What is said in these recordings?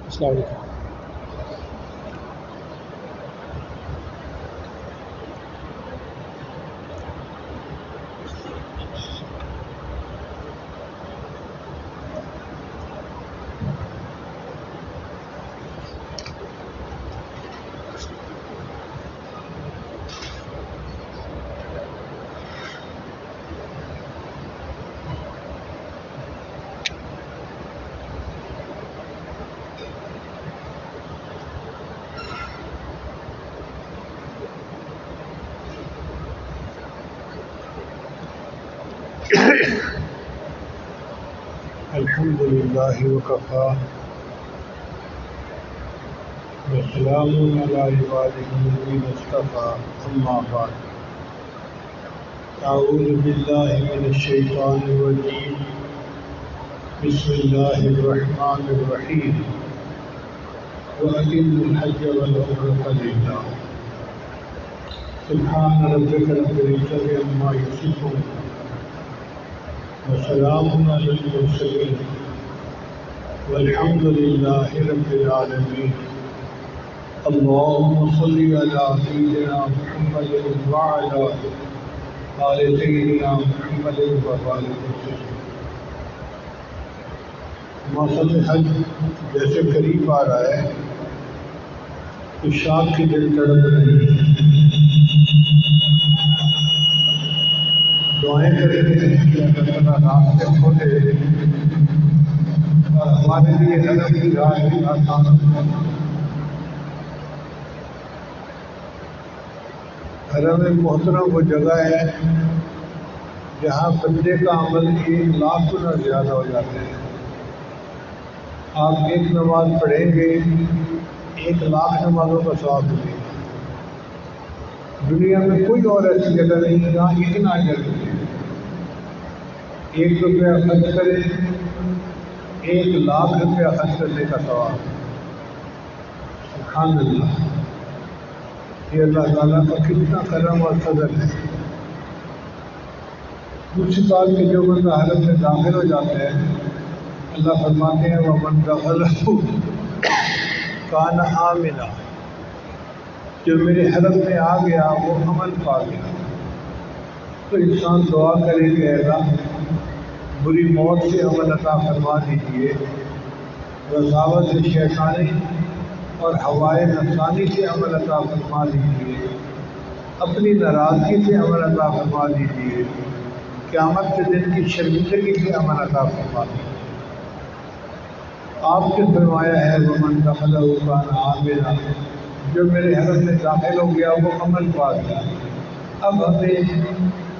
السلام علیکم۔ الحمد للہ وکفا وسلام علی عبادہ الذین اصطفیٰ اما بعد اعوذ باللہ من الشیطان الرجیم بسم اللہ الرحمن الرحیم وَأَتِمُّوا الْحَجَّ وَالْعُمْرَةَ لِلَّهِ سبحان ربک رب العزة عما یصفون وسلام علی المرسلین والحمد للہ رب العالمین اللہم صل علی سیدنا محمد وعلی آل سیدنا محمد وبارک وسلم۔ موسم حج جیسے قریب آ رہا ہے تو شاخ کی دل تڑپ رہی ہے، دعائیں کریں کہ اللہ تعالیٰ راستے کھولے اور ہمارے لیے حرم کی راہ بھی آسان ہو۔ حرم محترم وہ جگہ ہے جہاں بندے کا عمل 1,00,000 گنا زیادہ ہو جاتے ہیں۔ آپ ایک نماز پڑھیں گے 1,00,000 نمازوں کا ثواب ملے گا۔ دنیا میں کوئی اور ایسی جگہ نہیں جہاں اتنا اجر ملے۔ 1 روپیہ خرچ کریں 1,00,000 روپیہ خرچ کرنے کا ثواب۔ سبحان اللہ، یہ اللہ تعالیٰ کا کتنا کرم اور فضل ہے۔ دوسری بات کہ جو بندہ حرم میں داخل ہو جاتا ہے، اللہ فرماتے ہیں وَمَنْ دَخَلَهُ كَانَ آمِنًا، جو میرے حرم میں آ گیا وہ امن پا گیا۔ تو انسان دعا کرے کہ اللہ بری موت سے امن عطا فرما دیجیے، رضاوت شیطانی اور ہوائے نفسانی سے امن عطا فرما دیجیے، اپنی ناراضگی سے امن عطا فرما دیجیے، قیامت کے دن کی شرمندگی سے امن عطا فرما دیجیے۔ آپ نے فرمایا ہے وَمَنْ دَخَلَهُ كَانَ آمِنًا، جو میرے حرم میں داخل ہو گیا وہ امن پا گیا۔ اب ہمیں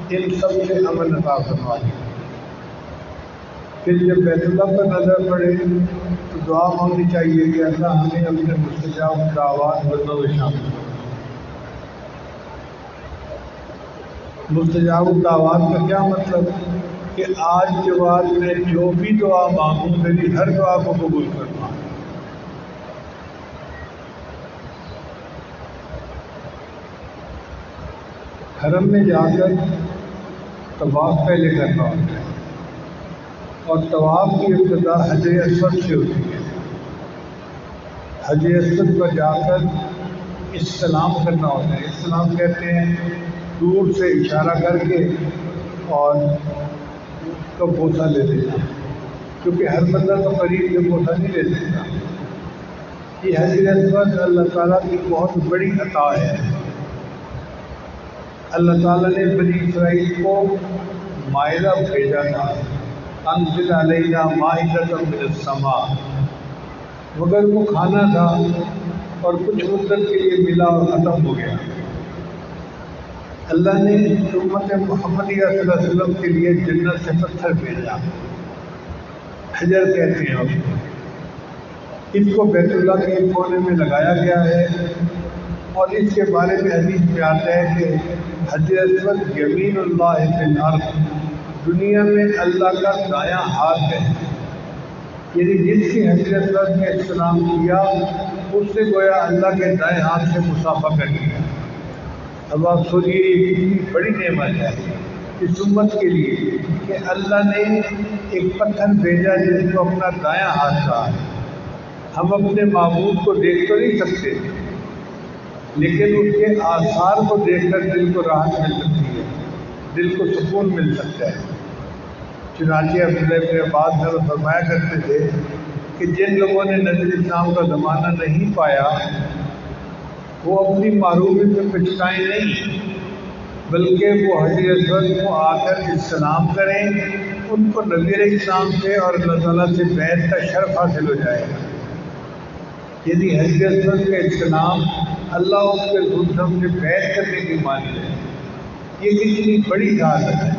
ان سب سے امن عطا فرما دیجیے۔ پھر جب بیت اللہ پر نظر پڑے تو دعا مانگنی چاہیے کہ اللہ ہمیں اپنے مستجاب دعوات بندوں میں شامل کرو۔ مستجاب دعوات کا کیا مطلب کہ آج کے بعد میں جو بھی دعا مانگوں میری ہر دعا کو قبول کرنا۔ حرم میں جا کر طواف پہلے کرنا ہوتا ہے، اور طواف کی ابتدا حجر اسود سے ہوتی ہے۔ حجر اسود پر جا کر استلام کرنا ہوتا ہے۔ استلام کہتے ہیں دور سے اشارہ کر کے اور تو بوسہ لے لینا، کیونکہ ہر بندہ تو قریب سے بوسہ نہیں لے سکتا۔ یہ حجر اسود اللہ تعالیٰ کی بہت بڑی عطا ہے۔ اللہ تعالیٰ نے بنی اسرائیل کو مائدہ بھیجا تھا، انزل علینا مائدۃ من السماء، مگر وہ کھانا تھا اور کچھ مدت کے لیے ملا اور ختم ہو گیا۔ اللہ نے امت محمدیہ صلی اللہ علیہ وسلم کے لیے جنت سے پتھر بھیجا، حجر کہتے ہیں اس کو۔ اس کو بیت اللہ کے ایک کونے میں لگایا گیا ہے، اور اس کے بارے میں حدیث میں آتا ہے کہ حجر اسود یمین اللہ فی الارض، دنیا میں اللہ کا دایاں ہاتھ ہے، یعنی جس کی حجر اسود میں استلام کیا اس نے گویا اللہ کے دائیں ہاتھ سے مصافحہ کر لیا۔ اب آپ سوچیے یہ کتنی بڑی نعمت ہے اس امت کے لیے کہ اللہ نے ایک پتھر بھیجا جس کو اپنا دایاں ہاتھ کہا ہے۔ ہم اپنے معبود کو دیکھ تو نہیں سکتے، لیکن اس کے آثار کو دیکھ کر دل کو راحت مل سکتی ہے، دل کو سکون مل سکتا ہے۔ چنانچہ عبداللہ بن عباس نے فرمایا کرتے تھے کہ جن لوگوں نے نبی اسلام کا زمانہ نہیں پایا وہ اپنی معروفی سے پچھتائیں نہیں، بلکہ وہ حجر اسود کو آ کر استلام کریں، ان کو نبی علیہ السلام سے اور اللہ تعالیٰ سے بیعت کا شرف حاصل ہو جائے گا۔ یعنی حجر اسود کا استلام اللہ اور اس کے رسول سے بیعت کرنے کی معنی ہے۔ یہ کتنی بڑی سعادت ہے۔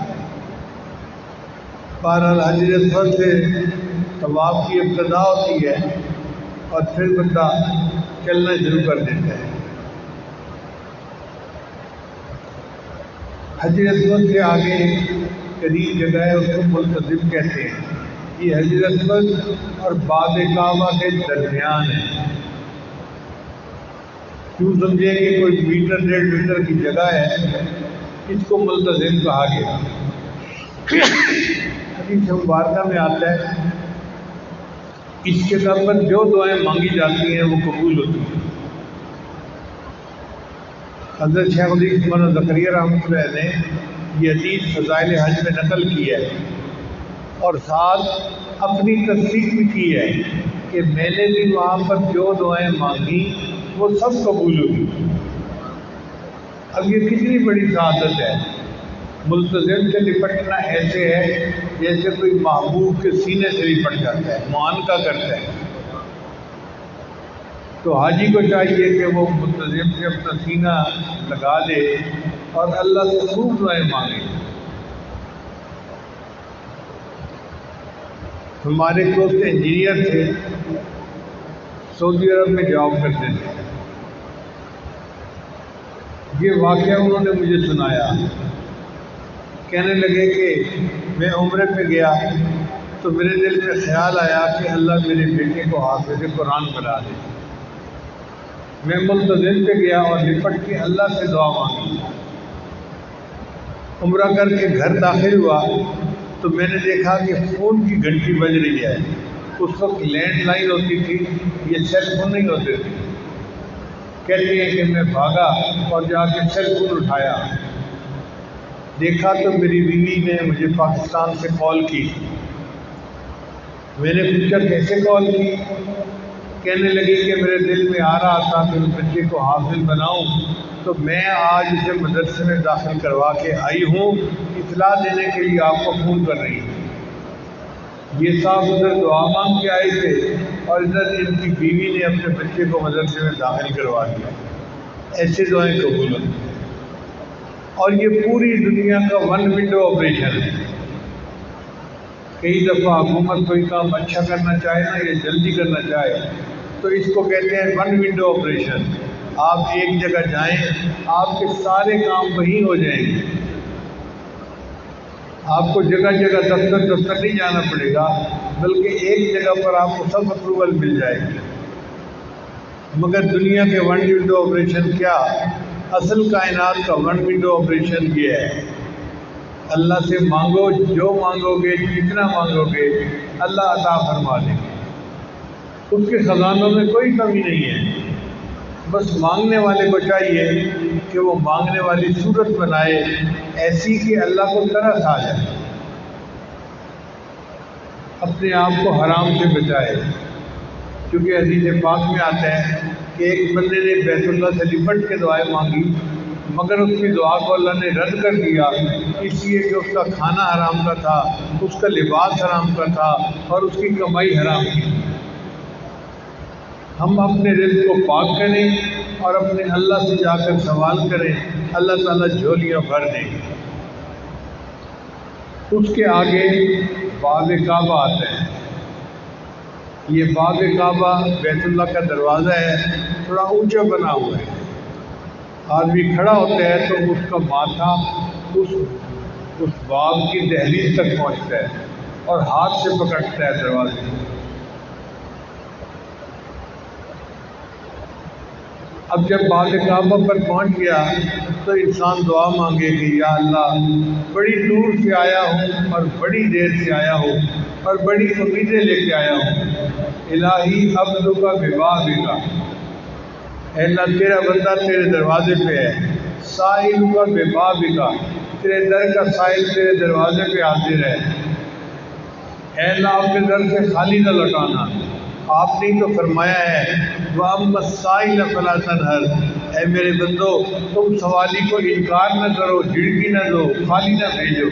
بہرحال حجر اسود سے طواف کی ابتدا ہوتی ہے اور پھر بندہ چلنا شروع کر دیتا ہے۔ حجر اسود سے آگے قریب جگہ ہے، اس کو ملتزم کہتے ہیں۔ یہ حجر اسود اور باب کعبہ کے درمیان ہے۔ کیوں سمجھے کہ کوئی میٹر 1.5 میٹر کی جگہ ہے، اس کو ملتزم کہا گیا۔ حدیث مبارکہ میں آتا ہے اس جگہ پر جو دعائیں مانگی جاتی ہیں وہ قبول ہوتی ہیں۔ حضرت شیخ الحدیث مولانا زکریا رحمۃ اللہ نے یہ حدیث فضائل حج میں نقل کی ہے اور ساتھ اپنی تصدیق بھی کی ہے کہ میں نے بھی وہاں پر جو دعائیں مانگی وہ سب قبول ہوئی۔ اب یہ کتنی بڑی سعادت ہے۔ ملتزم سے لپٹنا ایسے ہے جیسے کوئی محبوب کے سینے سے لپٹ جاتا ہے، معانقہ کرتا ہے۔ تو حاجی کو چاہیے کہ وہ ملتزم سے اپنا سینہ لگا دے اور اللہ سے خوب دعائیں مانگے۔ ہمارے دوست انجینئر تھے، سعودی عرب میں جاب کرتے تھے۔ یہ واقعہ انہوں نے مجھے سنایا۔ کہنے لگے کہ میں عمرے پہ گیا تو میرے دل میں خیال آیا کہ اللہ میرے بیٹے کو حافظ قرآن بنا دے۔ میں ملتزم پہ گیا اور لپٹ کے اللہ سے دعا مانگی۔ عمرہ کر کے گھر داخل ہوا تو میں نے دیکھا کہ فون کی گھنٹی بج رہی ہے۔ اس وقت لینڈ لائن ہوتی تھی، یہ سیل فون نہیں ہوتے تھے۔ کہتے ہیں کہ میں بھاگا اور جا کے سیل فون اٹھایا، دیکھا تو میری بیوی نے مجھے پاکستان سے کال کی۔ میں نے پوچھا کیسے کال کی؟ کہنے لگی کہ میرے دل میں آ رہا تھا کہ اس بچے کو حافظ بناؤں، تو میں آج اسے مدرسے میں داخل کروا کے آئی ہوں، اطلاع دینے کے لیے آپ کو فون کر رہی ہوں۔ یہ صاحب ادھر دعا مانگ کے آئے تھے اور ادھر ان کی بیوی نے اپنے بچے کو مدرسے میں داخل کروا دیا۔ ایسے دعائیں قبول ہوتی ہیں۔ اور یہ پوری دنیا کا ون ونڈو آپریشن ہے۔ کئی دفعہ حکومت کوئی کام اچھا کرنا چاہے نا یا جلدی کرنا چاہے تو اس کو کہتے ہیں ون ونڈو آپریشن۔ آپ ایک جگہ جائیں، آپ کے سارے کام وہیں ہو جائیں گے۔ آپ کو جگہ جگہ دفتر نہیں جانا پڑے گا، بلکہ ایک جگہ پر آپ کو سب اپروول مل جائے گی۔ مگر دنیا کے ون ونڈو آپریشن کیا؟ اصل کائنات کا ون ونڈو آپریشن یہ ہے، اللہ سے مانگو، جو مانگو گے، جتنا مانگو گے اللہ عطا فرما دے گے۔ اس کے خزانوں میں کوئی کمی نہیں ہے، بس مانگنے والے کو چاہیے کہ وہ مانگنے والی صورت بنائے ایسی کہ اللہ کو ترس آ جائے، اپنے آپ کو حرام سے بچائے۔ کیونکہ حدیث پاک میں آتا ہے کہ ایک بندے نے بیت اللہ سے لپٹ کے دعائیں مانگی، مگر اس کی دعا کو اللہ نے رد کر دیا، اس لیے کہ اس کا کھانا حرام کا تھا، اس کا لباس حرام کا تھا اور اس کی کمائی حرام کی۔ ہم اپنے رزق کو پاک کریں اور اپنے اللہ سے جا کر سوال کریں، اللہ تعالیٰ جھولیاں بھر دیں گے۔ اس کے آگے باب کعبہ آتا ہے۔ یہ باب کعبہ بیت اللہ کا دروازہ ہے، تھوڑا اونچا بنا ہوا ہے۔ آدمی کھڑا ہوتا ہے تو اس کا ماتھا اس باب کی دہلیز تک پہنچتا ہے اور ہاتھ سے پکڑتا ہے دروازے کو۔ اب جب باب کعبہ پر پہنچ گیا تو انسان دعا مانگے کہ یا اللہ بڑی دور سے آیا ہوں اور بڑی دیر سے آیا ہوں اور بڑی امیدیں لے کے آیا ہوں، الہی عبدو کا ببابکا، اے اللہ تیرا بندہ تیرے دروازے پہ ہے، سائل کا ببابکا، تیرے در کا سائل تیرے دروازے پہ حاضر ہے، اے اللہ اپنے در سے خالی نہ لوٹانا۔ آپ نے تو فرمایا ہے وَأَمَّا السَّائِلَ فَلَا تَنْهَرْ، اے میرے بندو تم سوالی کو انکار نہ کرو، جھڑکی نہ دو، خالی نہ بھیجو۔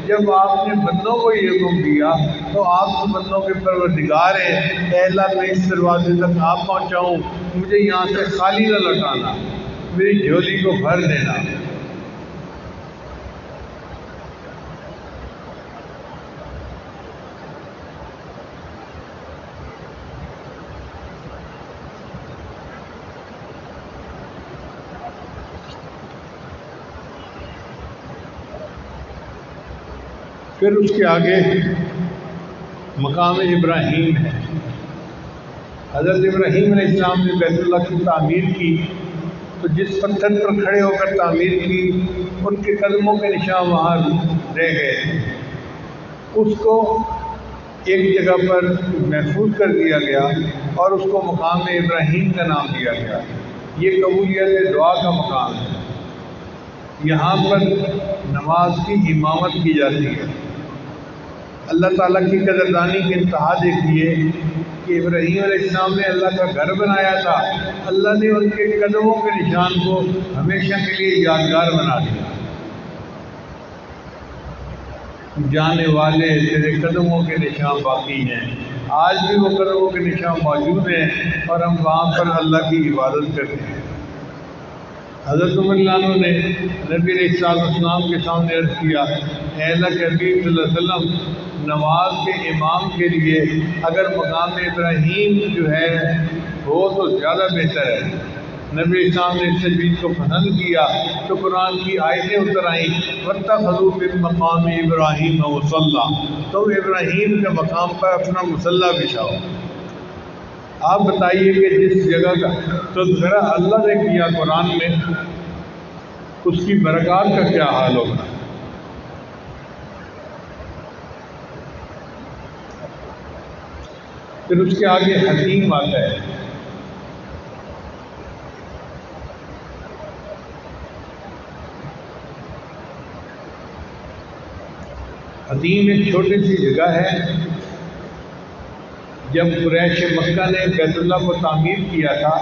جب آپ نے بندوں کو یہ حکم دیا تو آپ تو بندوں کے پروردگار ہیں، اے اللہ میں اس دروازے تک آپ پہنچاؤں، مجھے یہاں سے خالی نہ لوٹانا، میری جھولی کو بھر دینا۔ پھر اس کے آگے مقام ابراہیم ہے۔ حضرت ابراہیم علیہ السلام نے بیت اللہ کی تعمیر کی تو جس پتھر پر کھڑے ہو کر تعمیر کی ان کے قدموں کے نشان وہاں رہ گئے، اس کو ایک جگہ پر محفوظ کر دیا گیا اور اس کو مقام ابراہیم کا نام دیا گیا۔ یہ قبولیت دعا کا مقام ہے، یہاں پر نماز کی امامت کی جاتی ہے۔ اللہ تعالیٰ کی قدردانی کی انتہا دیکھیے کہ ابراہیم علیہ السلام نے اللہ کا گھر بنایا تھا، اللہ نے ان کے قدموں کے نشان کو ہمیشہ کے لیے یادگار بنا دیا۔ جانے والے تیرے قدموں کے نشان باقی ہیں، آج بھی وہ قدموں کے نشان موجود ہیں اور ہم وہاں پر اللہ کی عبادت کرتے ہیں۔ حضرت عمر رضی اللہ عنہ نے نبی علیہ السلام کے سامنے عرض کیا، اے اللہ کے حبیب صلی اللہ علیہ وسلم، نماز کے امام کے لیے اگر مقام ابراہیم جو ہے وہ تو زیادہ بہتر ہے۔ نبی علیہ السلام نے اس تجویز کو پسند کیا تو قرآن کی آیتیں اتر آئیں، وَاتَّخَذُوا مِن مَّقَامِ إِبْرَاهِيمَ مُصَلًّى، تم ابراہیم کے مقام پر اپنا مصلی بچھاؤ۔ آپ بتائیے کہ جس جگہ کا تذکرہ اللہ نے کیا قرآن میں، اس کی برکات کا کیا حال ہوگا۔ پھر اس کے آگے حتیم آتا ہے۔ حتیم ایک چھوٹی سی جگہ ہے۔ جب قریش مکہ نے بیت اللہ کو تعمیر کیا تھا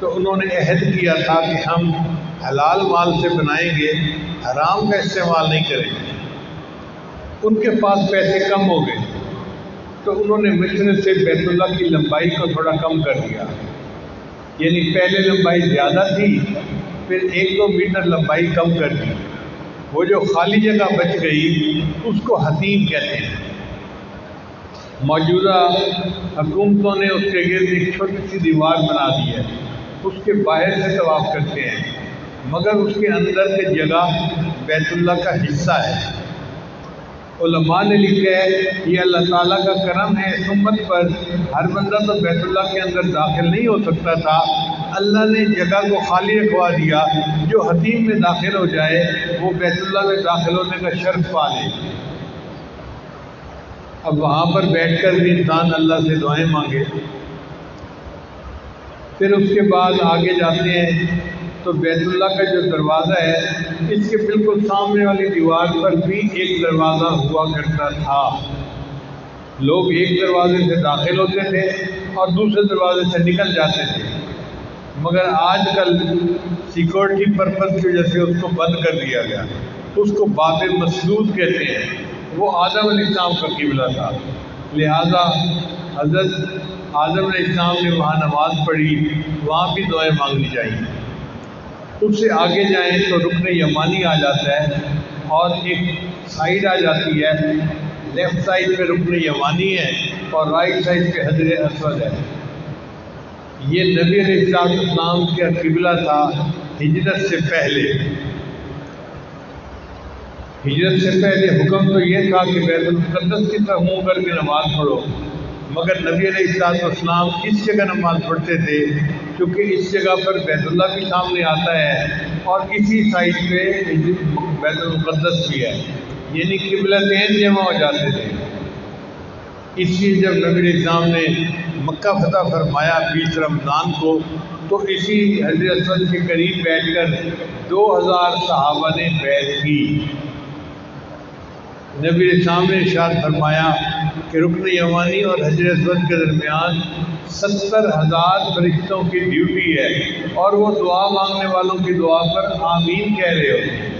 تو انہوں نے عہد کیا تھا کہ ہم حلال مال سے بنائیں گے، حرام کا استعمال نہیں کریں گے۔ ان کے پاس پیسے کم ہو گئے تو انہوں نے مصر سے بیت اللہ کی لمبائی کو تھوڑا کم کر دیا، یعنی پہلے لمبائی زیادہ تھی، پھر 1-2 میٹر لمبائی کم کر دی۔ وہ جو خالی جگہ بچ گئی اس کو حتیم کہتے ہیں۔ موجودہ حکومتوں نے اس کے گرد ایک چھوٹی سی دیوار بنا دی ہے، اس کے باہر سے طواف کرتے ہیں، مگر اس کے اندر کی جگہ بیت اللہ کا حصہ ہے۔ علماء نے لکھا ہے یہ اللہ تعالیٰ کا کرم ہے اس امت پر، ہر بندہ تو بیت اللہ کے اندر داخل نہیں ہو سکتا تھا، اللہ نے جگہ کو خالی رکھوا دیا، جو حتیم میں داخل ہو جائے وہ بیت اللہ میں داخل ہونے کا شرف پا لے۔ اب وہاں پر بیٹھ کر بھی انسان اللہ سے دعائیں مانگے۔ پھر اس کے بعد آگے جاتے ہیں تو بیت اللہ کا جو دروازہ ہے اس کے بالکل سامنے والی دیوار پر بھی ایک دروازہ ہوا کرتا تھا۔ لوگ ایک دروازے سے داخل ہوتے تھے اور دوسرے دروازے سے نکل جاتے تھے، مگر آج کل سیکورٹی پرپز کی وجہ سے اس کو بند کر دیا گیا۔ اس کو باب مسدود کہتے ہیں، وہ آدم علیہ السلام کا قبلہ تھا، لہذا حضرت آدم علیہ السلام نے وہاں نماز پڑھی، وہاں بھی دعائیں مانگنی چاہیے۔ اس سے آگے جائیں تو رکن یمانی آ جاتا ہے اور ایک سائیڈ آ جاتی ہے، لیفٹ سائیڈ پہ رکن یمانی ہے اور رائٹ سائیڈ پہ حجر اسود ہے۔ یہ نبی علیہ السلام کا قبلہ تھا ہجرت سے پہلے۔ ہجرت سے پہلے حکم تو یہ تھا کہ بیت المقدس کی طرف منہ کر کے نماز پڑھو، مگر نبی علیہ السلام اس جگہ نماز پڑھتے تھے کیونکہ اس جگہ پر بیت اللہ بھی سامنے آتا ہے اور اسی سائڈ پہ بیت المقدس بھی ہے، یعنی قبلتین جمع ہو جاتے تھے۔ اس لیے جب نبی اسلام نے مکہ فتح فرمایا 20 رمضان کو، تو اسی حجر اسود کے قریب بیٹھ کر 2000 صحابہ نے بیعت کی۔ نبی اسلام نے ارشاد فرمایا کہ رکن یمانی اور حجر اسود کے درمیان 70,000 فرشتوں کی ڈیوٹی ہے، اور وہ دعا مانگنے والوں کی دعا پر آمین کہہ رہے ہوتے ہیں۔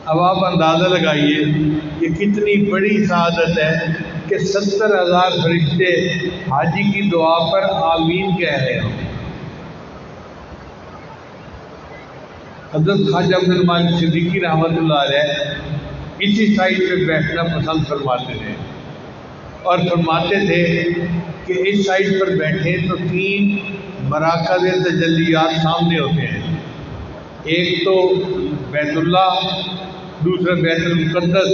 اب آپ اندازہ لگائیے کہ کتنی بڑی سعادت ہے کہ 70,000 فرشتے حاجی کی دعا پر آمین کہہ رہے ہوں۔ حضرت خواجہ عبد المالک صدیقی رحمۃ اللہ علیہ اسی سائٹ پہ بیٹھنا پسند فرماتے تھے، اور فرماتے تھے کہ اس سائٹ پر بیٹھیں تو 3 مراکز تجلیات سامنے ہوتے ہیں، ایک تو بیت اللہ، دوسرا بیت المقدس،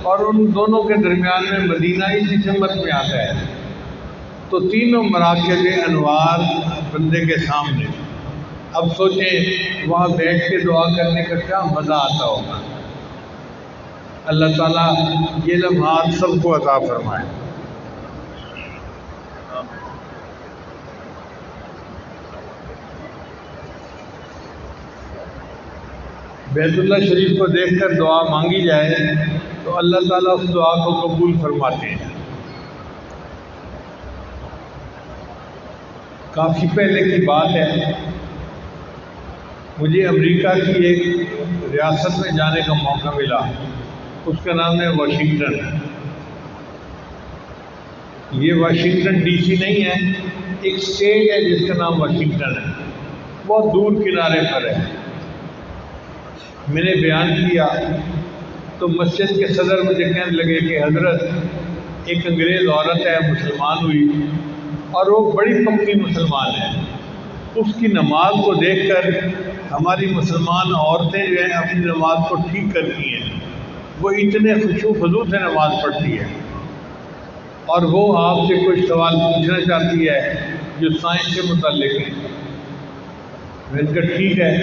اور ان دونوں کے درمیان میں مدینہ اسی سمت میں آتا ہے۔ تو تینوں مراکز انوار بندے کے سامنے۔ اب سوچیں وہاں بیٹھ کے دعا کرنے کا کیا مزہ آتا ہوگا۔ اللہ تعالیٰ یہ لمحات سب کو عطا فرمائے۔ بیت اللہ شریف کو دیکھ کر دعا مانگی جائے تو اللہ تعالیٰ اس دعا کو قبول فرماتے ہیں۔ کافی پہلے کی بات ہے، مجھے امریکہ کی ایک ریاست میں جانے کا موقع ملا، اس کا نام ہے واشنگٹن۔ یہ واشنگٹن ڈی سی نہیں ہے، ایک اسٹیٹ ہے جس کا نام واشنگٹن ہے، بہت دور کنارے پر ہے۔ میں نے بیان کیا تو مسجد کے صدر مجھے کہنے لگے کہ حضرت ایک انگریز عورت ہے، مسلمان ہوئی، اور وہ بڑی پکی مسلمان ہے، اس کی نماز کو دیکھ کر ہماری مسلمان عورتیں جو ہیں اپنی نماز کو ٹھیک کرتی ہیں، وہ اتنے خشوع و خضوع سے نماز پڑھتی ہے، اور وہ آپ سے کچھ سوال پوچھنا چاہتی ہے جو سائنس سے متعلق ہے۔ میں نے کہا ٹھیک ہے۔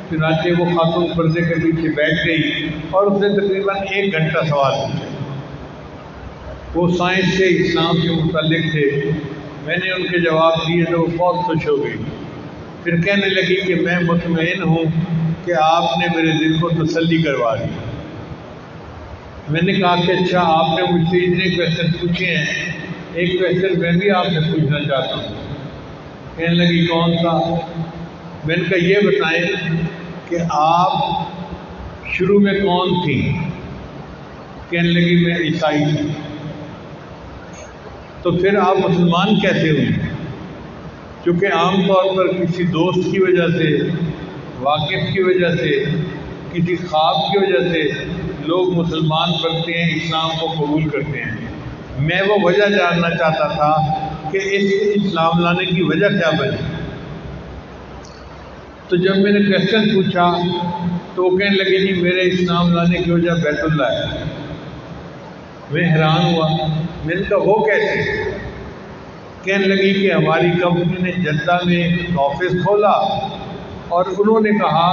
چنانچہ وہ خاتون پردے کے پیچھے بیٹھ گئی اور اس نے تقریباً 1 گھنٹہ سوال پوچھے۔ وہ سائنس سے، اسلام سے متعلق تھے۔ میں نے ان کے جواب دیے تو وہ بہت خوش ہو گئی، پھر کہنے لگی کہ میں مطمئن ہوں کہ آپ نے میرے دل کو تسلی کروا دی۔ میں نے کہا کہ اچھا، آپ نے مجھ سے اتنے کویشچن پوچھے ہیں، ایک کویشچن میں بھی آپ سے پوچھنا چاہتا ہوں۔ کہنے لگی کون سا؟ میں نے کہا یہ بتائیں کہ آپ شروع میں کون تھی؟ کہنے لگی میں عیسائی تھی۔ تو پھر آپ مسلمان کیسے ہوئی؟ چونکہ عام طور پر کسی دوست کی وجہ سے، واقف کی وجہ سے، کسی خواب کی وجہ سے لوگ مسلمان بنتے ہیں، اسلام کو قبول کرتے ہیں۔ میں وہ وجہ جاننا چاہتا تھا کہ اس اسلام لانے کی وجہ کیا بنی۔ تو جب میں نے کویشچن پوچھا تو وہ کہنے لگے جی میرے اسلام لانے کی وجہ بیت اللہ ہے۔ میں حیران ہوا، میں نے کہا وہ کیسے؟ کہنے لگی کہ ہماری کمپنی نے جدہ میں ایک آفس کھولا، اور انہوں نے کہا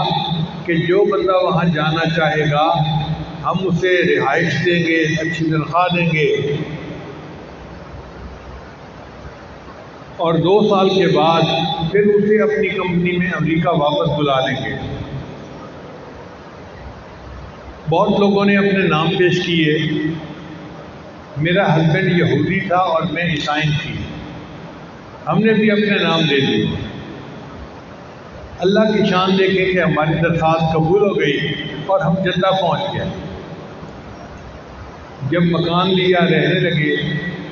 کہ جو بندہ وہاں جانا چاہے گا ہم اسے رہائش دیں گے، اچھی تنخواہ دیں گے، اور 2 سال کے بعد پھر اسے اپنی کمپنی میں امریکہ واپس بلا لیں گے۔ بہت لوگوں نے اپنے نام پیش کیے۔ میرا ہسبینڈ یہودی تھا اور میں عیسائی تھی، ہم نے بھی اپنے نام دے دیے۔ اللہ کی شان دیکھیں کہ ہماری درخواست قبول ہو گئی اور ہم جدہ پہنچ گئے۔ جب مکان لیا، رہنے لگے،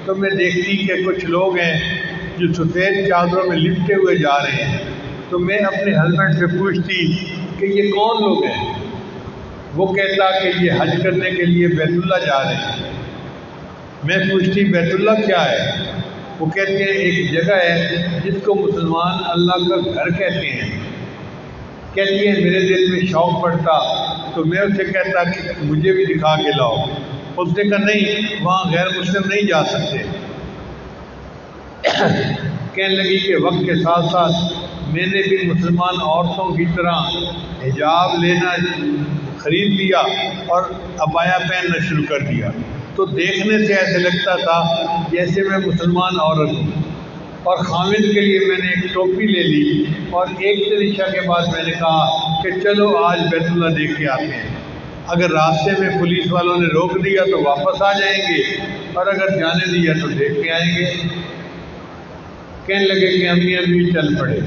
تو میں دیکھتی کہ کچھ لوگ ہیں جو سفید چادروں میں لپٹے ہوئے جا رہے ہیں، تو میں اپنے ہسبینڈ سے پوچھتی کہ یہ کون لوگ ہیں؟ وہ کہتا کہ یہ حج کرنے کے لیے بیت اللہ جا رہے ہیں۔ میں پوچھتی بیت اللہ کیا ہے؟ وہ کہتے ہیں ایک جگہ ہے جس کو مسلمان اللہ کا گھر کہتے ہیں۔ کہتی ہے میرے دل میں شوق پڑتا تو میں اسے کہتا کہ مجھے بھی دکھا کے لاؤ۔ اس نے کہا نہیں، وہاں غیر مسلم نہیں جا سکتے۔ کہنے لگی کہ وقت کے ساتھ ساتھ میں نے بھی مسلمان عورتوں کی طرح حجاب لینا خرید لیا اور عبایا پہننا شروع کر دیا۔ تو دیکھنے سے ایسے لگتا تھا جیسے میں مسلمان عورت ہوں، اور خامد کے لیے میں نے ایک ٹوپی لے لی، اور ایک دن عشاء کے بعد میں نے کہا کہ چلو آج بیت اللہ دیکھ کے آتے ہیں۔ اگر راستے میں پولیس والوں نے روک دیا تو واپس آ جائیں گے، اور اگر جانے دیا تو دیکھ کے آئیں گے۔ کہنے لگے کہ ہم یہ بھی چل پڑے۔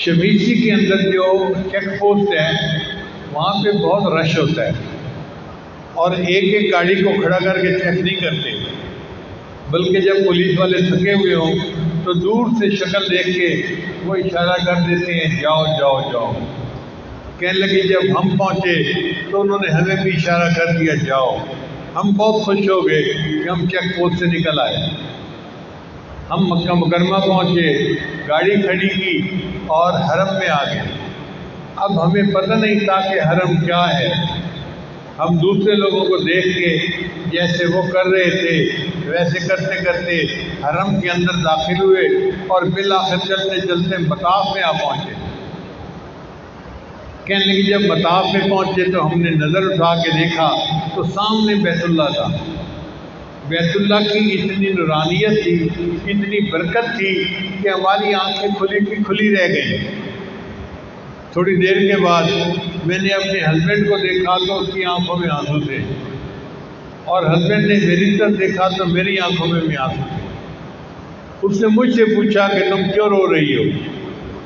شمیسی کے اندر جو چیک پوسٹ ہے وہاں پہ بہت رش ہوتا ہے، اور ایک ایک گاڑی کو کھڑا کر کے چیک نہیں کرتے، بلکہ جب پولیس والے تھکے ہوئے ہوں تو دور سے شکل دیکھ کے وہ اشارہ کر دیتے ہیں جاؤ جاؤ جاؤ۔ کہنے لگے جب ہم پہنچے تو انہوں نے ہمیں بھی اشارہ کر دیا جاؤ۔ ہم بہت خوش ہو گئے کہ ہم چیک پوسٹ سے نکل آئے۔ ہم مکہ مکرمہ پہنچے، گاڑی کھڑی کی اور حرم میں آ گئے۔ اب ہمیں پتہ نہیں تھا کہ حرم کیا ہے۔ ہم دوسرے لوگوں کو دیکھ کے جیسے وہ کر رہے تھے ویسے کرتے کرتے حرم کے اندر داخل ہوئے، اور بالآخر چلتے چلتے مطاف میں آ پہنچے۔ کہنے لگے جب مطاف میں پہنچے تو ہم نے نظر اٹھا کے دیکھا تو سامنے بیت اللہ تھا۔ بیت اللہ کی اتنی نورانیت تھی، اتنی برکت تھی کہ ہماری آنکھیں کھلی کی کھلی رہ گئیں۔ تھوڑی دیر کے بعد میں نے اپنے ہسبینڈ کو دیکھا تو اس کی آنکھوں میں آنسو تھے، اور ہسبینڈ نے میری طرف دیکھا تو میری آنکھوں میں بھی آنسو تھے۔ اس نے مجھ سے پوچھا کہ تم کیوں رو رہی ہو؟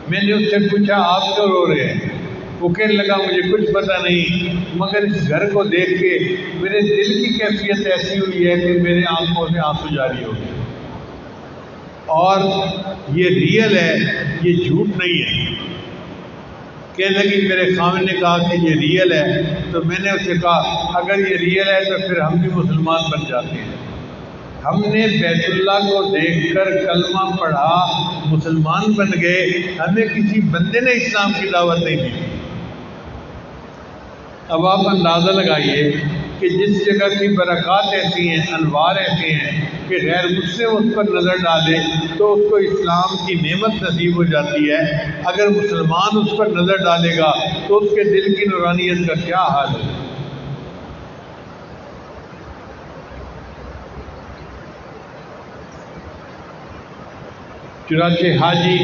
میں نے اس سے پوچھا آپ کیوں رو رہے ہیں؟ وہ کہنے لگا مجھے کچھ پتہ نہیں، مگر اس گھر کو دیکھ کے میرے دل کی کیفیت ایسی ہوئی ہے کہ میرے آنکھوں سے آنسو جاری ہو گئے، اور یہ ریئل ہے، یہ جھوٹ نہیں ہے۔ کہنے لگی میرے خاوند نے کہا کہ یہ ریئل ہے، تو میں نے اسے کہا اگر یہ ریئل ہے تو پھر ہم بھی مسلمان بن جاتے ہیں۔ ہم نے بیت اللہ کو دیکھ کر کلمہ پڑھا، مسلمان بن گئے، ہمیں کسی بندے نے اسلام کی دعوت نہیں دی۔ اب آپ اندازہ لگائیے کہ جس جگہ کی برکات ایسی ہیں، انوار ایسے ہیں کہ غیر مسلم اس پر نظر ڈالے تو اس کو اسلام کی نعمت نصیب ہو جاتی ہے، اگر مسلمان اس پر نظر ڈالے گا تو اس کے دل کی نورانیت کا کیا حال ہے۔ چنانچہ حاجی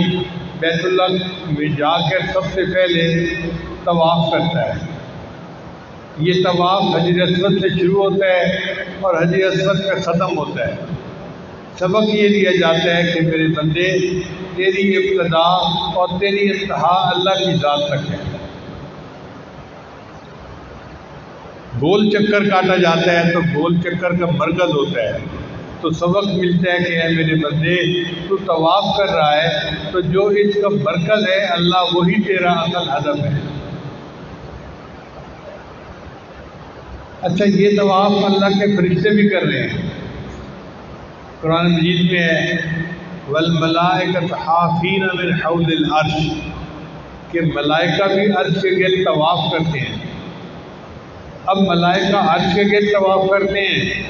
بیت اللہ میں جا کر سب سے پہلے طواف کرتا ہے۔ یہ طواف حجر اسود سے شروع ہوتا ہے اور حجر اسود پہ ختم ہوتا ہے۔ سبق یہ دیا جاتا ہے کہ میرے بندے تیری ابتدا اور تیری انتہا اللہ کی ذات تک ہے۔ گول چکر کاٹا جاتا ہے تو گول چکر کا مرکز ہوتا ہے، تو سبق ملتا ہے کہ اے میرے بندے تو طواف کر رہا ہے تو جو اس کا مرکز ہے اللہ وہی تیرا اصل ہدف ہے۔ اچھا یہ طواف اللہ کے فرشتے بھی کر رہے ہیں۔ قرآن مجید میں ہے والملائکۃ حافین من حول العرش، کہ ملائکہ بھی عرش کے گرد طواف کرتے ہیں۔ اب ملائکہ عرش کے گرد طواف کرتے ہیں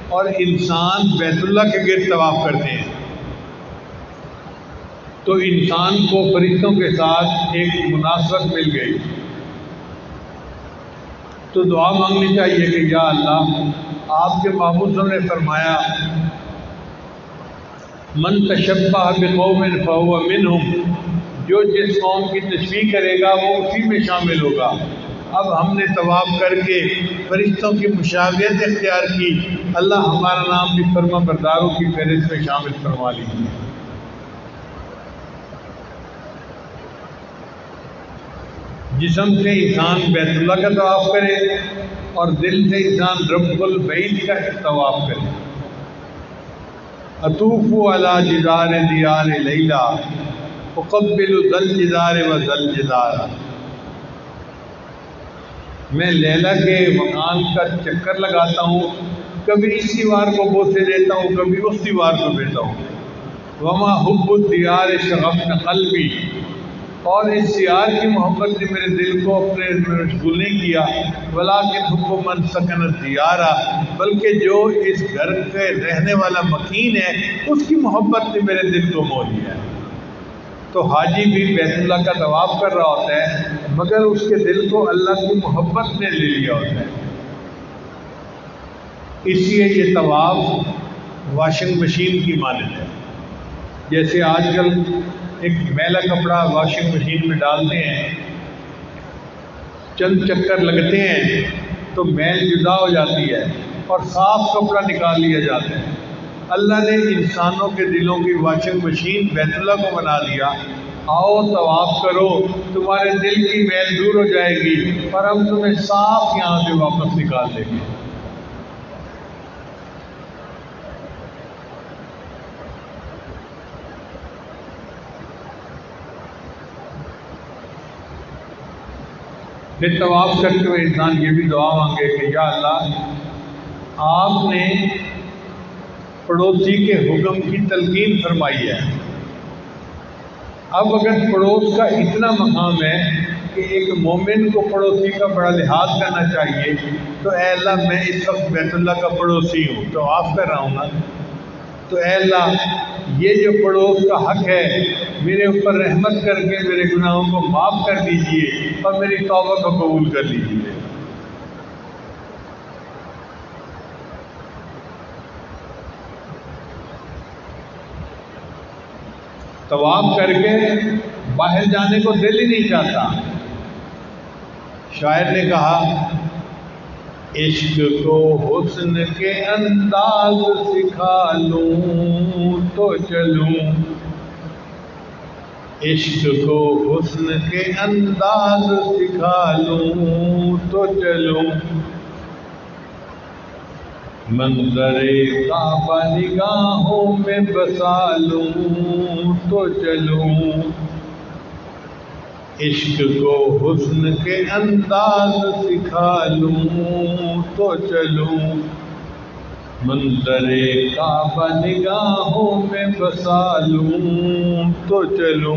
اور انسان بیت اللہ کے گرد طواف کرتے ہیں، تو انسان کو فرشتوں کے ساتھ ایک مناسبت مل گئی، تو دعا مانگنی چاہیے کہ یا اللہ آپ کے محبوب صلی اللہ علیہ وسلم نے فرمایا من تشبہ بقوم فہو منہم، جو جس قوم کی تشبیہ کرے گا وہ اسی میں شامل ہوگا۔ اب ہم نے طواف کر کے فرشتوں کی مشابہت اختیار کی، اللہ ہمارا نام بھی فرما برداروں کی فہرست میں شامل فرما لیجیے۔ جسم سے انسان بیت اللہ کا طواف کرے اور دل سے انسان رب البیت کا طواف کرے۔ اطوف علی جدار دیار لیلا اقبل ذا الجدار و ذا الجدار، میں لیلا کے مکان کا چکر لگاتا ہوں، کبھی اس دیوار کو بوسے دیتا ہوں، کبھی اس دیوار کو دیتا ہوں۔ وما حب الدیار شغفن قلبی، اور اس دیار کی محبت نے میرے دل کو اپنے مشغول نہیں کیا، ولیکن حب من سکن الدیار، بلکہ جو اس گھر کے رہنے والا مکین ہے اس کی محبت نے میرے دل کو مو لیا ہے۔ تو حاجی بھی بیت اللہ کا طواف کر رہا ہوتا ہے مگر اس کے دل کو اللہ کی محبت نے لے لیا ہوتا ہے۔ اس لیے یہ طواف واشنگ مشین کی مانند ہے. جیسے آج کل ایک میلا کپڑا واشنگ مشین میں ڈالتے ہیں، چند چکر لگتے ہیں تو میل جدا ہو جاتی ہے اور صاف کپڑا نکال لیا جاتا ہے. اللہ نے انسانوں کے دلوں کی واشنگ مشین بیت اللہ کو بنا دیا. آؤ طواف کرو، تمہارے دل کی میل دور ہو جائے گی اور ہم تمہیں صاف یہاں سے واپس نکال دیں گے. پھر طواف کرتے ہوئے انسان یہ بھی دعا مانگے کہ یا اللہ، آپ نے پڑوسی کے حکم کی تلقین فرمائی ہے. اب اگر پڑوس کا اتنا مقام ہے کہ ایک مومن کو پڑوسی کا بڑا لحاظ کرنا چاہیے، تو اے اللہ میں اس وقت بیت اللہ کا پڑوسی ہوں، طواف کر رہا ہوں نا، تو اے اللہ یہ جو پڑوس کا حق ہے میرے اوپر رحمت کر کے میرے گناہوں کو معاف کر دیجئے اور میری توبہ کو قبول کر لیجئے. طواف کر کے باہر جانے کو دل ہی نہیں چاہتا. شاعر نے کہا عشق کو حسن کے انداز سکھا لوں تو چلوں، عشق کو حسن کے انداز سکھا لوں تو چلوں، منظر کعبہ نگاہوں میں بسا لوں تو چلوں، عشق کو حسن کے انداز سکھا لوں تو چلوں، منظر کعبہ نگاہوں میں بسا لوں تو چلوں،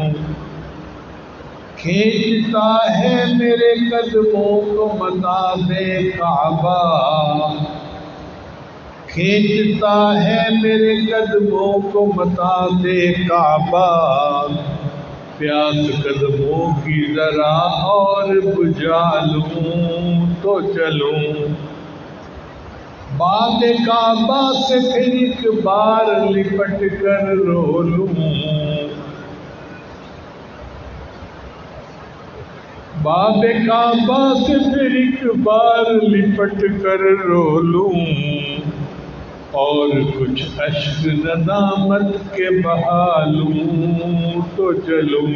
کھینچتا ہے میرے قدموں کو مطاب کعبہ، کھینچتا ہے میرے قدموں کو مطاب کعبہ، پیاس قدموں کی ذرا اور بجھا لوں تو چلوں، باب کعبہ سے پھر ایک بار لپٹ کر رو لوں، باب کعبہ سے پھر ایک بار لپٹ کر رو لوں، اور کچھ اشک ندامت کے بہا لوں تو چلوں،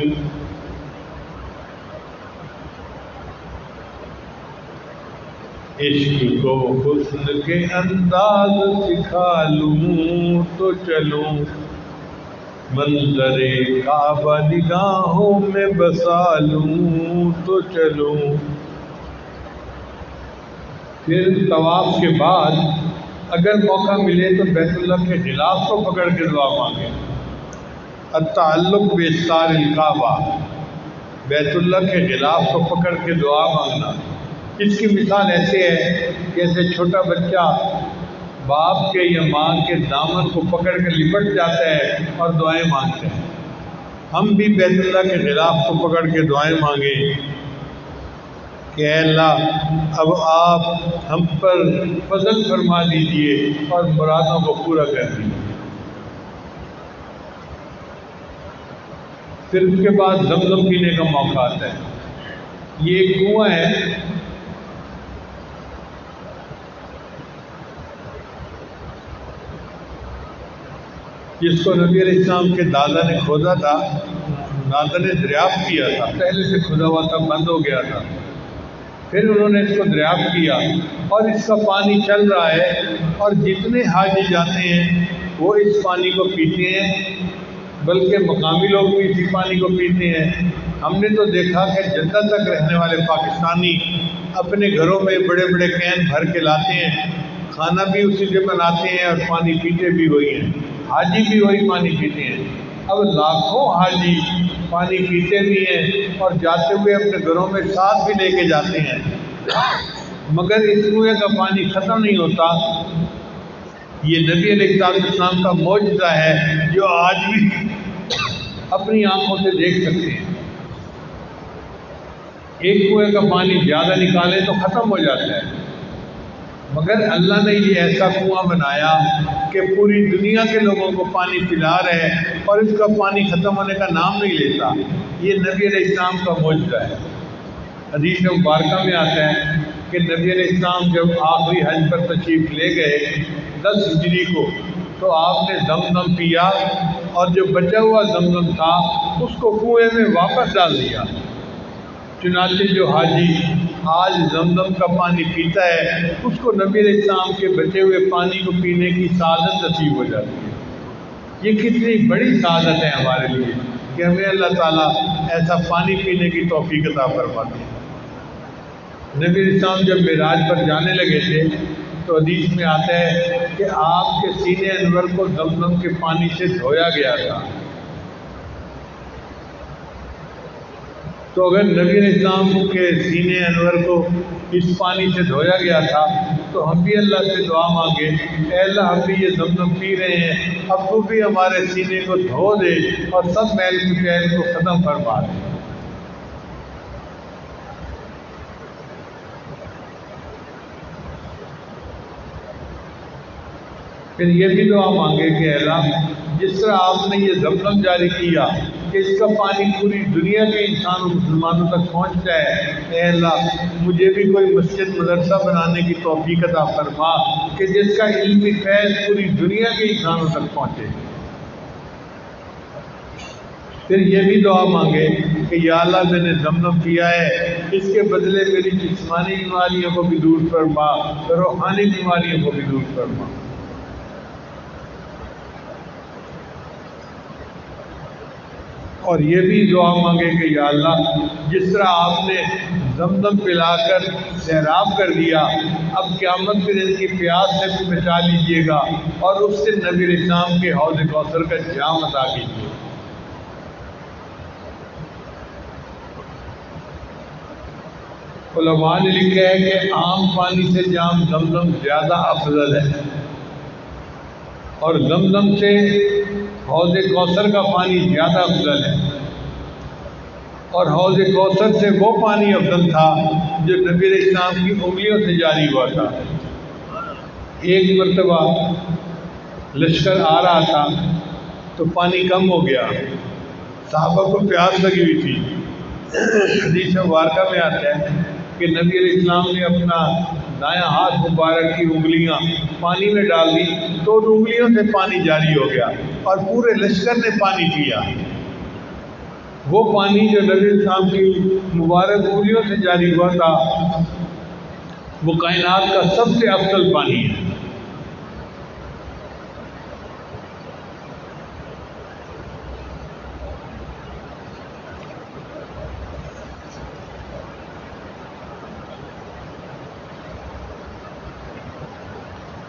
عشق کو حسن کے انداز سکھا لوں تو چلوں، منظر کعبہ نگاہوں میں بسا لوں تو چلوں. پھر طواف کے بعد اگر موقع ملے تو بیت اللہ کے غلاف کو پکڑ کے دعا مانگے. التعلق باستار الکعبہ، بیت اللہ کے غلاف کو پکڑ کے دعا مانگنا. اس کی مثال ایسے ہے جیسے چھوٹا بچہ باپ کے یا ماں کے دامن کو پکڑ کے لپٹ جاتا ہے اور دعائیں مانگتے ہیں. ہم بھی بیت اللہ کے غلاف کو پکڑ کے دعائیں مانگیں کہ اے اللہ اب آپ ہم پر فضل فرما دیجئے اور مرادوں کو پورا کر دیجئے. پھر اس کے بعد زمزم پینے کا موقع آتا ہے. یہ ایک کنواں ہے، جس کو نبی علیہ السلام کے دادا نے کھودا تھا، دادا نے دریافت کیا تھا. پہلے سے کھودا ہوا تھا، بند ہو گیا تھا، پھر انہوں نے اس کو دریافت کیا اور اس کا پانی چل رہا ہے اور جتنے حاجی جاتے ہیں وہ اس پانی کو پیتے ہیں، بلکہ مقامی لوگ بھی اسی پانی کو پیتے ہیں. ہم نے تو دیکھا کہ جدہ تک رہنے والے پاکستانی اپنے گھروں میں بڑے بڑے کین بھر کے لاتے ہیں، کھانا بھی اسی سے بناتے ہیں اور پانی پیتے بھی وہی ہیں، حاجی بھی وہی پانی پیتے ہیں. اب لاکھوں حاجی پانی پیتے بھی ہیں اور جاتے ہوئے اپنے گھروں میں ساتھ بھی لے کے جاتے ہیں، مگر اس کنویں کا پانی ختم نہیں ہوتا. یہ نبی علیہ السلام کا معجزہ ہے جو آج بھی اپنی آنکھوں سے دیکھ سکتے ہیں. ایک کنویں کا پانی زیادہ نکالے تو ختم ہو جاتا ہے، مگر اللہ نے یہ ایسا کنواں بنایا کہ پوری دنیا کے لوگوں کو پانی پلا رہے ہیں اور اس کا پانی ختم ہونے کا نام نہیں لیتا۔ یہ نبی علیہ السلام کا معجزہ ہے۔ حدیث مبارکہ میں آتا ہے کہ نبی علیہ السلام جب آخری حج پر تشریف لے گئے 10 ہجری کو، تو آپ نے زمزم پیا اور جو بچا ہوا زمزم تھا اس کو کنویں میں واپس ڈال دیا۔ چنانچہ جو حاجی آج زمزم کا پانی پیتا ہے اس کو نبی علیہ السلام کے بچے ہوئے پانی کو پینے کی سعادت نصیب ہو جاتی ہے۔ یہ کتنی بڑی سعادت ہے ہمارے لیے کہ ہمیں اللہ تعالیٰ ایسا پانی پینے کی توفیق عطا فرماتے ہیں۔ نبی علیہ السلام جب معراج پر جانے لگے تھے تو حدیث میں آتا ہے کہ آپ کے سینے انور کو زمزم کے پانی سے دھویا گیا تھا۔ تو اگر نبی علیہ السلام کے سینے انور کو اس پانی سے دھویا گیا تھا تو ہم بھی اللہ سے دعا مانگے، اے اللہ ہم بھی یہ زمزم پی رہے ہیں، اب تو بھی ہمارے سینے کو دھو دے اور سب میل کچیل کو ختم فرما دے۔ پھر یہ بھی دعا مانگے کہ اللہ جس طرح آپ نے یہ زمزم جاری کیا کہ اس کا پانی پوری دنیا کے انسانوں مسلمانوں تک پہنچتا ہے، اے اللہ مجھے بھی کوئی مسجد مدرسہ بنانے کی توفیق عطا فرما کہ جس کا علمی فیض پوری دنیا کے انسانوں تک پہنچے۔ پھر یہ بھی دعا مانگے کہ یا اللہ میں نے زمزم پیا ہے، اس کے بدلے میری جسمانی بیماریوں کو بھی دور فرما، روحانی بیماریوں کو بھی دور فرما۔ اور یہ بھی دعا مانگے کہ یا اللہ جس طرح آپ نے زمزم پلا کر سیراب کر دیا، اب قیامت کے دن کی پیاس سے بھی بچا لیجیے گا اور اس سے نبی علیہ السلام کے حوض کوثر کا جام عطا کیجیے۔ علماء نے لکھا ہے کہ عام پانی سے جام زمزم زیادہ افضل ہے، اور زمزم سے حوض کوثر کا پانی زیادہ افضل ہے، اور حوض کوثر سے وہ پانی افضل تھا جو نبی علیہ السلام کی انگلیوں سے جاری ہوا تھا۔ ایک مرتبہ لشکر آ رہا تھا تو پانی کم ہو گیا، صحابہ کو پیاس لگی ہوئی تھی۔ حدیث مبارکہ میں آتا ہے کہ نبی علیہ السلام نے اپنا دایاں ہاتھ مبارک کی انگلیاں پانی میں ڈال دی تو ان انگلیوں سے پانی جاری ہو گیا اور پورے لشکر نے پانی پیا۔ وہ پانی جو نبی علیہ السلام کی مبارک انگلیوں سے جاری ہوا تھا وہ کائنات کا سب سے افضل پانی ہے۔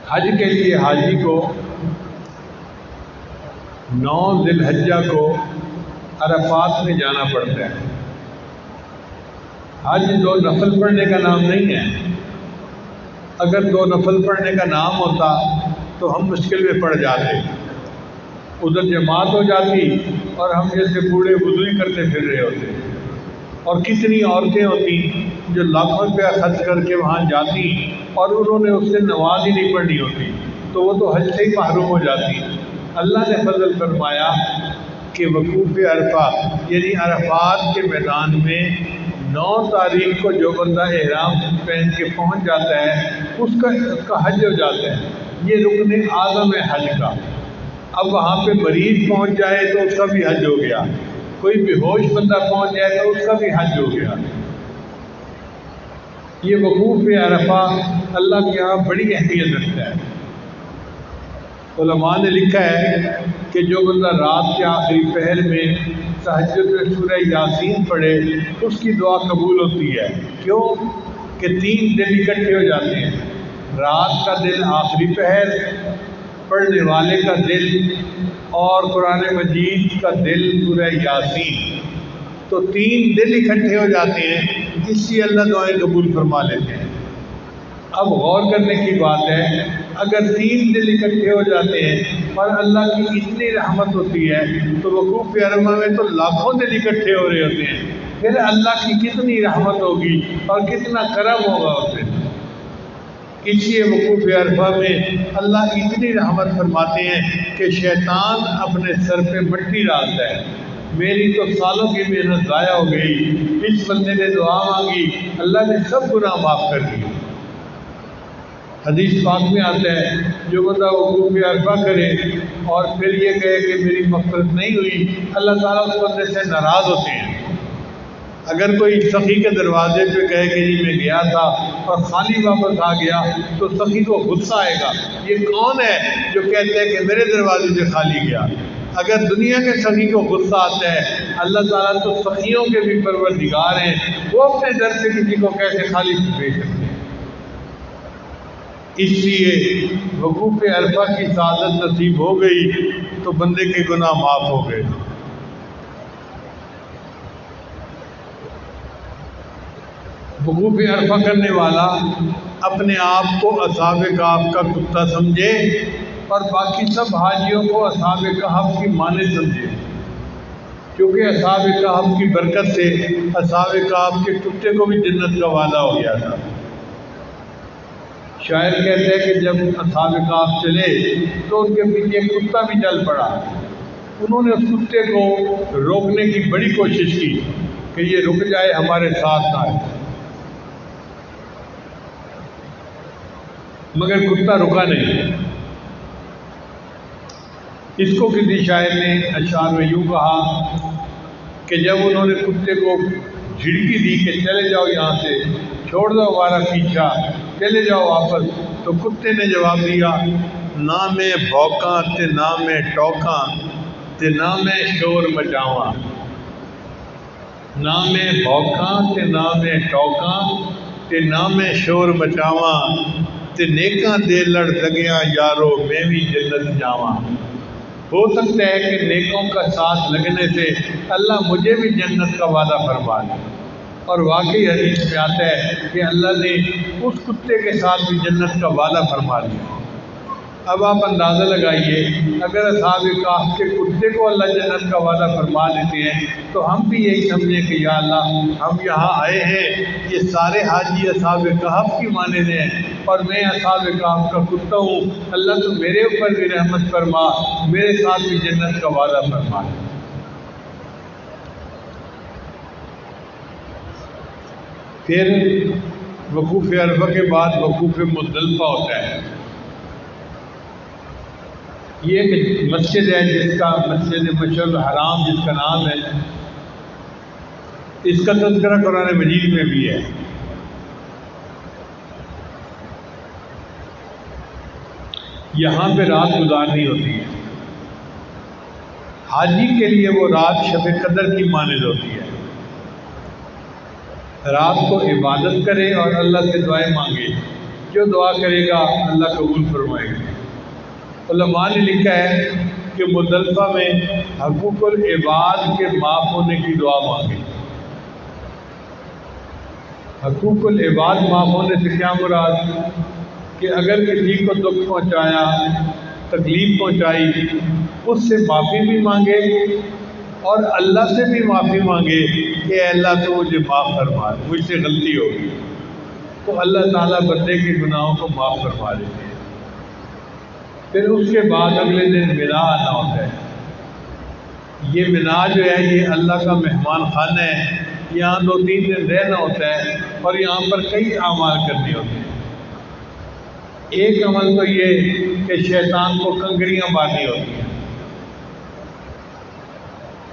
حج کے لیے حاجی کو 9 ذی الحجہ کو عرفات میں جانا پڑتا ہے۔ حج 2 نفل پڑھنے کا نام نہیں ہے۔ اگر 2 نفل پڑھنے کا نام ہوتا تو ہم مشکل میں پڑ جاتے، ادھر جماعت ہو جاتی اور ہم جیسے بوڑھے وضو ہی کرتے پھر رہے ہوتے۔ اور کتنی عورتیں ہوتی جو لاکھوں روپیہ خرچ کر کے وہاں جاتی اور انہوں نے اس سے نماز ہی نہیں پڑھنی ہوتی، تو وہ تو حج سے ہی محروم ہو جاتی۔ اللہ نے فضل فرمایا کہ وقوف عرفہ یعنی عرفات کے میدان میں 9 تاریخ کو جو بندہ احرام پہن کے پہنچ جاتا ہے اس کا حج ہو جاتا ہے۔ یہ رکن اعظم ہے حج کا۔ اب وہاں پہ مریض پہنچ جائے تو اس کا بھی حج ہو گیا، کوئی بے ہوش بندہ پہنچ جائے تو اس کا بھی حج ہو گیا۔ یہ وقوف عرفہ اللہ کے یہاں بڑی اہمیت رکھتا ہے۔ علماء نے لکھا ہے کہ جو بندہ رات کے آخری پہر میں تہجد میں سورہ یاسین پڑھے اس کی دعا قبول ہوتی ہے۔ کیوں کہ 3 دن اکٹھے ہو جاتے ہیں، رات کا دل آخری پہر، پڑھنے والے کا دل، اور قرآن مجید کا دل سورہ یاسین، تو 3 دل اکٹھے ہو جاتے ہیں، اس لیے اللہ دعائیں قبول فرما لیتے ہیں۔ اب غور کرنے کی بات ہے، اگر 3 دل اکٹھے ہو جاتے ہیں اور اللہ کی اتنی رحمت ہوتی ہے تو وقوف عرفہ میں تو لاکھوں دل اکٹھے ہو رہے ہوتے ہیں، پھر اللہ کی کتنی رحمت ہوگی اور کتنا کرم ہوگا اس دن۔ اس لیے وقوف عرفہ میں اللہ اتنی رحمت فرماتے ہیں کہ شیطان اپنے سر پہ مٹی ڈالتا ہے، میری تو سالوں کی محنت ضائع ہو گئی، اس بندے نے دعا مانگی، اللہ نے سب گناہ معاف کر دیے۔ حدیث پاک میں آتا ہے جو بندہ وقوف عرفہ کرے اور پھر یہ کہے کہ میری مغفرت نہیں ہوئی، اللہ تعالیٰ اس بندے سے ناراض ہوتے ہیں۔ اگر کوئی سخی کے دروازے پہ کہے کہ جی میں گیا تھا اور خالی واپس آ گیا تو سخی کو غصہ آئے گا، یہ کون ہے جو کہتے ہیں کہ میرے دروازے سے خالی گیا؟ اگر دنیا کے سخی کو غصہ آتا ہے، اللہ تعالیٰ تو سخیوں کے بھی پروردگار ہیں، وہ اپنے در سے کسی کو کیسے خالی بھیج سکتے ہیں؟ اس لیے وقوف عرفہ کی سعادت نصیب ہو گئی تو بندے کے گناہ معاف ہو گئے۔ وقوف عرفہ کرنے والا اپنے آپ کو اصحاب کہف کا کتا سمجھے اور باقی سب حاجیوں کو اصحاب کہف کی مانند سمجھے، کیونکہ اصحاب کہف کی برکت سے اصحاب کہف کے کتے کو بھی جنت کا وعدہ ہو گیا تھا۔ شاعر کہتے ہیں کہ جب اصحاب کہف چلے تو ان کے پیچھے ایک کتا بھی چل پڑا، انہوں نے اس کتے کو روکنے کی بڑی کوشش کی کہ یہ رک جائے، ہمارے ساتھ نہ آئے، مگر کتا رکا نہیں۔ اس کو کسی شاعر نے اشعار میں یوں کہا کہ جب انہوں نے کتے کو جھڑکی دی کہ چلے جاؤ یہاں سے، چھوڑ دو ہمارا پیچھا، چلے جاؤ واپس، تو کتے نے جواب دیا، نہ میں بھوکاں تے نہ میں ٹوکاں تے نہ میں شور مچاواں، نہ میں بھوکاں تے نہ میں ٹوکاں تے نہ میں شور مچاواں تے نیکاں دے لڑ لگیاں یارو میں بھی جنت جاواں۔ ہو سکتا ہے کہ نیکوں کا ساتھ لگنے سے اللہ مجھے بھی جنت کا وعدہ فرما دے، اور واقعی حدیث میں آتا ہے کہ اللہ نے اس کتے کے ساتھ بھی جنت کا وعدہ فرما دیا۔ اب آپ اندازہ لگائیے، اگر اصحاب کہف کے کتے کو اللہ جنت کا وعدہ فرما دیتے ہیں تو ہم بھی یہی سمجھیں کہ یا اللہ ہم یہاں آئے ہیں، یہ سارے حاجی اصحاب کہف کی مانند ہیں اور میں اصحاب کہف کا کتا ہوں، اللہ تو میرے اوپر بھی رحمت فرما، میرے ساتھ بھی جنت کا وعدہ فرما۔ پھر وقوف عرفہ کے بعد وقوف مزدلفہ ہوتا ہے۔ یہ ایک مسجد ہے جس کا مسجد مشعر الحرام جس کا نام ہے، اس کا تذکرہ قرآن مجید میں بھی ہے۔ یہاں پہ رات گزارنی ہوتی ہے، حاجی کے لیے وہ رات شب قدر کی مانند ہوتی ہے۔ رات کو عبادت کرے اور اللہ سے دعائیں مانگے، جو دعا کرے گا اللہ قبول فرمائے گا۔ علماء نے لکھا ہے کہ مزدلفہ میں حقوق العباد کے معاف ہونے کی دعا مانگے۔ حقوق العباد معاف ہونے سے کیا مراد؟ کہ اگر کسی کو دکھ پہنچایا، تکلیف پہنچائی، اس سے معافی بھی مانگے اور اللہ سے بھی معافی مانگے کہ اے اللہ تو مجھے معاف فرما، مجھ سے غلطی ہوگی، تو اللہ تعالیٰ بندے کے گناہوں کو معاف فرما دیتے ہیں۔ پھر اس کے بعد اگلے دن مینا آنا ہوتا ہے۔ یہ مینا جو ہے یہ اللہ کا مہمان خانہ ہے، یہاں 2-3 دن رہنا ہوتا ہے اور یہاں پر کئی اعمال کرنے ہوتے ہیں۔ ایک عمل تو یہ کہ شیطان کو کنکریاں مارنی ہوتی ہیں،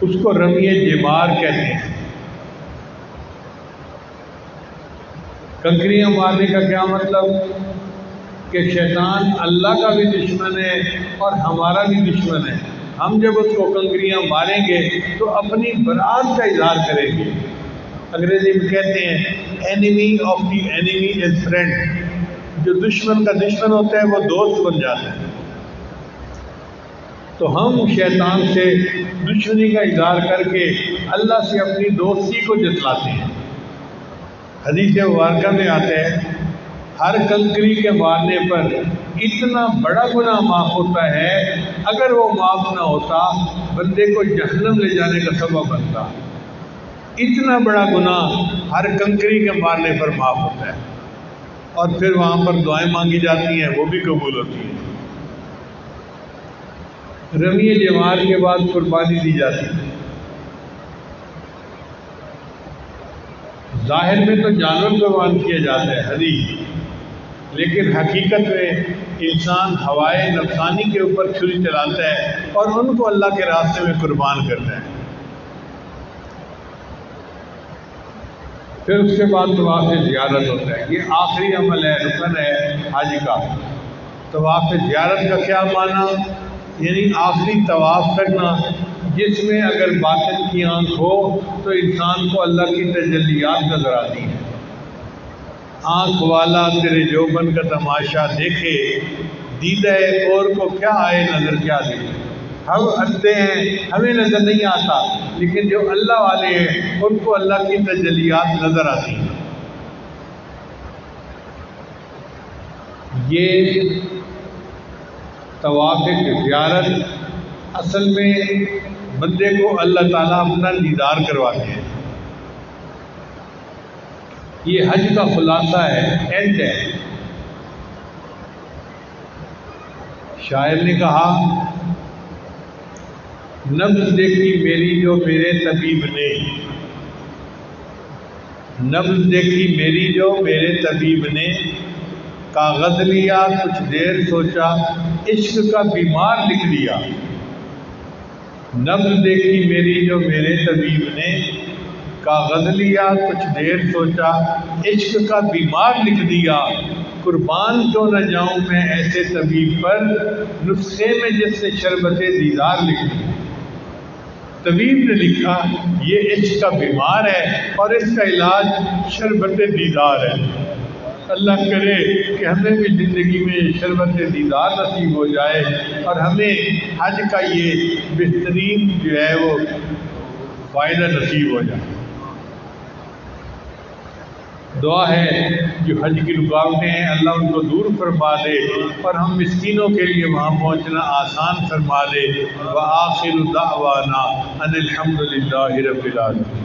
اس کو رمی جمار کہتے ہیں۔ کنکریاں مارنے کا کیا مطلب؟ کہ شیطان اللہ کا بھی دشمن ہے اور ہمارا بھی دشمن ہے، ہم جب اس کو کنکریاں ماریں گے تو اپنی برات کا اظہار کریں گے۔ انگریزی میں کہتے ہیں enemy of the enemy is friend, جو دشمن کا دشمن ہوتا ہے وہ دوست بن جاتا ہے۔ تو ہم شیطان سے دشمنی کا اظہار کر کے اللہ سے اپنی دوستی کو جتلاتے ہیں۔ حدیث مبارکہ میں آتا ہے ہر کنکری کے مارنے پر اتنا بڑا گناہ معاف ہوتا ہے، اگر وہ معاف نہ ہوتا بندے کو جہنم لے جانے کا سبب بنتا۔ اتنا بڑا گناہ ہر کنکری کے مارنے پر معاف ہوتا ہے۔ اور پھر وہاں پر دعائیں مانگی جاتی ہیں، وہ بھی قبول ہوتی ہیں۔ رمی جمار کے بعد قربانی دی جاتی ہے۔ ظاہر میں تو جانور قربان کیا جاتا ہے حدیث، لیکن حقیقت میں انسان ہوائے نفسانی کے اوپر چھری چلاتا ہے اور ان کو اللہ کے راستے میں قربان کرتا ہے۔ پھر اس کے بعد طواف زیارت ہوتا ہے، یہ آخری عمل ہے، رکن ہے حج کا۔ طواف زیارت کا کیا معنی؟ یعنی آخری طواف کرنا، جس میں اگر باطن کی آنکھ ہو تو انسان کو اللہ کی تجلیات نظر آتی ہیں۔ آنکھ والا تیرے جوبن کا تماشا دیکھے، دیدہ اور کو کیا آئے نظر کیا دیکھے۔ ہم اندھے ہیں، ہمیں نظر نہیں آتا، لیکن جو اللہ والے ہیں ان کو اللہ کی تجلیات نظر آتی ہیں۔ یہ طواف زیارت اصل میں بندے کو اللہ تعالیٰ اپنا دیدار کرواتے ہیں۔ یہ حج کا خلاصہ ہے، اینڈ ہے۔ شاعر نے کہا، نبض دیکھی میری جو میرے طبیب نے، نبض دیکھی میری جو میرے طبیب نے، کاغذ لیا کچھ دیر سوچا عشق کا بیمار لکھ دیا۔ نبض دیکھی میری جو میرے طبیب نے، کاغذ لیا کچھ دیر سوچا عشق کا بیمار لکھ دیا۔ قربان کیوں نہ جاؤں میں ایسے طبیب پر، نسخے میں جس نے شربت دیدار لکھ دی۔ طبیب نے لکھا یہ عشق کا بیمار ہے اور اس کا علاج شربت دیدار ہے۔ اللہ کرے کہ ہمیں بھی زندگی میں شربت دیدار نصیب ہو جائے اور ہمیں حج کا یہ بہترین جو ہے وہ فائدہ نصیب ہو جائے۔ دعا ہے جو حج کی رکاوٹیں ہیں اللہ ان کو دور فرما دے اور ہم مسکینوں کے لیے وہاں پہنچنا آسان فرما دے۔ وآخر دعوانا ان الحمد للہ رب العالمین۔